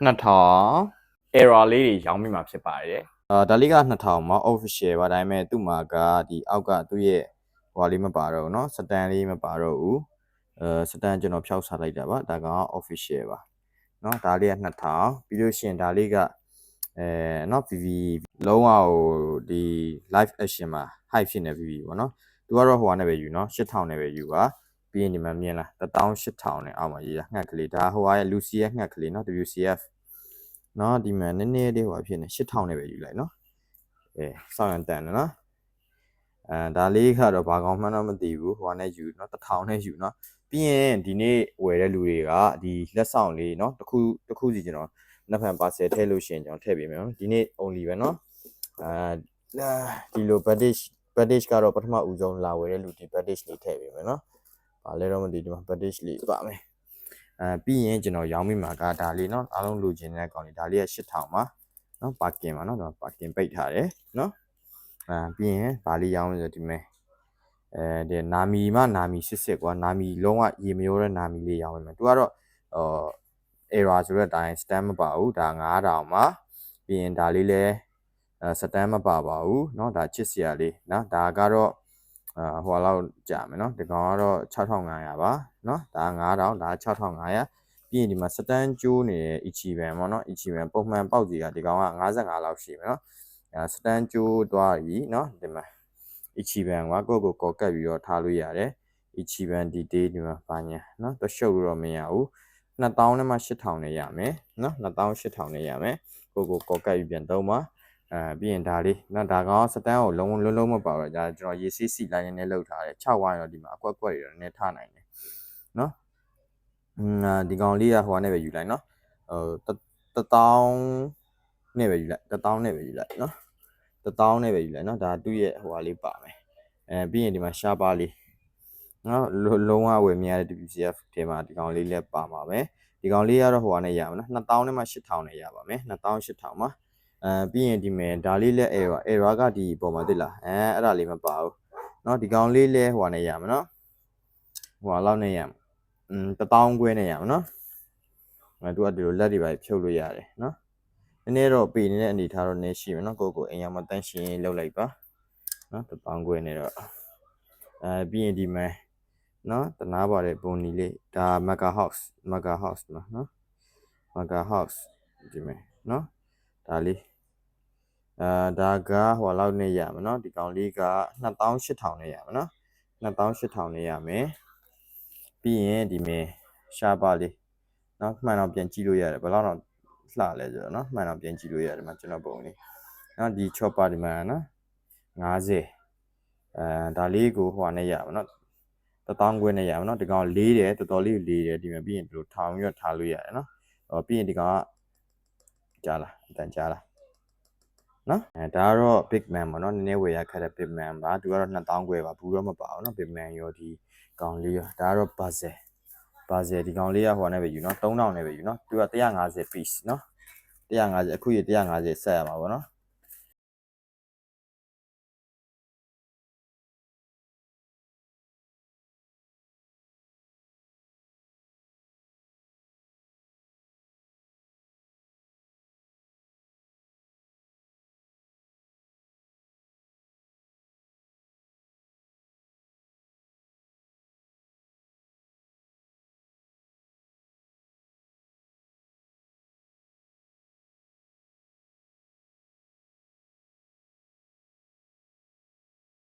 2000 error လေးတွေရောင်းမိမှာဖြစ်ပါတယ်ဒါလေးက2000မှာ official ပါဒါပေမဲ့သူ့မှာကဒီအောက်ကသူ့ရဲ့ဟိုလေးမပါတော့ဘူးเนาะစတန်လေးမပါတော့ဘူးစတန်ကျွန်တော်ဖျောက်ချလိုက်တာပါဒါက official ပါเนาะဒါလေးက2000ပြီးလို့ရှိရင်ဒါလေးကเนาะ VV လုံးဝဟိုဒီ live action မှာ high ဖြစ်နေ VV ပေါ့เนาะသူကတော့ဟိုကနေပဲယူเนาะ8000နဲ့ပဲယူပါပြီးရင်ဒီမှာမြင်လား18000နဲ့အောက်မှာရေးတာငှက်ကလေးဒါဟိုရဲ့ Lucy ရဲ့ငှက်ကလေးเนาะ WCF เนาะဒီမှာနည်းနည်းလေးဟိုဖြစ်နေ8000နဲ့ပဲယူလိုက်เนาะစောင့်ရန်တန်နော်ဒါလေးကတော့ဘာကောင်းမှန်းတော့မသိဘူးဟိုကနေယူเนาะ1000နဲ့ယူเนาะပြီးရင်ဒီနေ့ဝယ်တဲ့လူတွေကဒီလက်ဆောင်လေးเนาะတစ်ခုစီကျွန်တော်နှစ်ဖန်ပါဆယ်ထည့်လို့ရှိရင်ကျွန်တော်ထည့်ပေးမယ်နော်ဒီနေ့ only ပဲเนาะဒီလို package ကတော့ပထမဦးဆုံးလာဝယ်တဲ့လူဒီ package လေးထည့်ပေးမယ်เนาะဘာလဲတော့မသိဒီမှာ package လေးပါမယ်ပြီးရင်ကျွန်တော်ရောင်းမိမှာကဒါလေးเนาะအားလုံးလိုချင်တဲ့ကောင်လေးဒါလေးက8000ပါเนาะပါကင်ပါเนาะပါကင်ပိတ်ထားတယ်เนาะပြီးရင်ဗာလေးရောင်းလို့ဆိုဒီမဲ့ဒီနာမီစစ်ကွာနာမီလုံးဝရေမရိုးတဲ့နာမီလေးရောင်းမယ်သူကတော့error ဆိုတဲ့အတိုင်း stand မပါဘူးဒါ9000ပါပြီးရင်ဒါလေးလည်းstand မပါပါဘူးเนาะဒါချစ်စရာလေးเนาะဒါကတော့ဟိုလောက်ကြာမယ်เนาะဒီကောင်ကတော့6500ပါเนาะဒါ9000ဒါ6500ပြီးရင်ဒီမှာ stand ကျိုးနေတဲ့ ichiban ပေါ့เนาะ ichiban ပုံမှန်ပေါက်ကြီးကဒီကောင်က55လောက်ရှိမယ်เนาะstand ကျိုးသွားပြီเนาะဒီမှာ ichiban ကကိုကောကတ်ပြီးတော့ထားလို့ရတယ် ichiban ဒီ day ဒီမှာဘာညာเนาะတော့ရှုပ်လို့တော့မရဘူး2000နဲ့မှ8000နဲ့ရမယ်เนาะ2000 8000နဲ့ရမယ်ကိုကောကတ်ပြီးပြန်သုံးပါပြီးရင်ဒါလေးเนาะဒါကောင်စတန်ကိုလုံးမပါတော့ဒါကျွန်တော်ရေစီးစီလိုင်းနဲ့လောက်ထားတယ်6ဝိုင်းတော့ဒီမှာအကွက်တွေတော့နည်းထားနိုင်တယ်เนาะဒီကောင်လေးကဟိုကနေပဲယူလိုက်เนาะ1000နဲ့ပဲယူလိုက်1000နဲ့ပဲယူလိုက်เนาะ1000နဲ့ပဲယူလိုက်เนาะဒါသူ့ရဲ့ဟိုဟာလေးပါမယ်ပြီးရင်ဒီမှာရှားပါလေးเนาะလုံးဝဝယ်မြရတဲ့ WCF ထဲမှာဒီကောင်လေးလည်းပါပါမယ်ဒီကောင်လေးကတော့ဟိုကနေရမှာเนาะ2000နဲ့မှ8000နဲ့ရပါမယ်2000 8000မှာပြီးရင်ဒီမယ်ဒါလေးလည်း error ကဒီပုံမှာသိလားအဲ့ဒါလေးမပါဘူးเนาะဒီကောင်လေးလည်းဟိုကနေရမှာเนาะဟိုလောက်နဲ့ရမှာ1000ခွဲနဲ့ရမှာเนาะသူကဒီလိုလက်တွေပါဖြုတ်လို့ရတယ်เนาะနည်းနည်းတော့ပေနေတဲ့အနေထားတော့နည်းရှိမယ်เนาะကိုအိမ်ရောက်မှတန်းရှင်းလောက်လိုက်ပါเนาะ1000ခွဲနဲ့တော့ပြီးရင်ဒီမယ်เนาะတနာပါတယ်ဘုံနီလေးဒါ mega house မှာเนาะ mega house ဒီမယ်เนาะဒါလေးဒါကဟိုလောက်နဲ့ရမှာเนาะဒီကောင်လေးက2000 8000နဲ့ရမှာเนาะ2000 8000နဲ့ရမယ်ပြီးရင်ဒီမယ်ရှားပါလေးเนาะမှန်တော့ပြန်ကြည့်လို့ရတယ်ဘယ်လောက်တော့လှလဲဆိုတော့เนาะမှန်တော့ပြန်ကြည့်လို့ရတယ်မှာကျွန်တော်ပုံလေးเนาะဒီ chopper ဒီမှာเนาะ50ဒါလေးကိုဟိုနဲ့ရမှာเนาะ1000ခွဲနဲ့ရမှာเนาะဒီကောင်လေးတယ်တော်တော်လေးလေးတယ်ဒီမှာပြီးရင်ဒီလိုထောင်ပြီးတော့ထားလို့ရတယ်เนาะပြီးရင်ဒီကောင်ကကြားလားအတန်ကြားလားနော်ဒါကတော့ big man ပေါ့နော်နည်းနည်းဝယ်ရခက်တဲ့ big man ပါသူကတော့2000ခွဲပါဘူးတော့မပါဘူးနော် big man ရောဒီကောင်လေးရောဒါကတော့ bazel ဒီကောင်လေးကဟိုနဲ့ပဲယူနော်3000နဲ့ပဲယူနော်သူက150 piece နော်150အခုရ150ဆက်ရမှာပေါ့နော်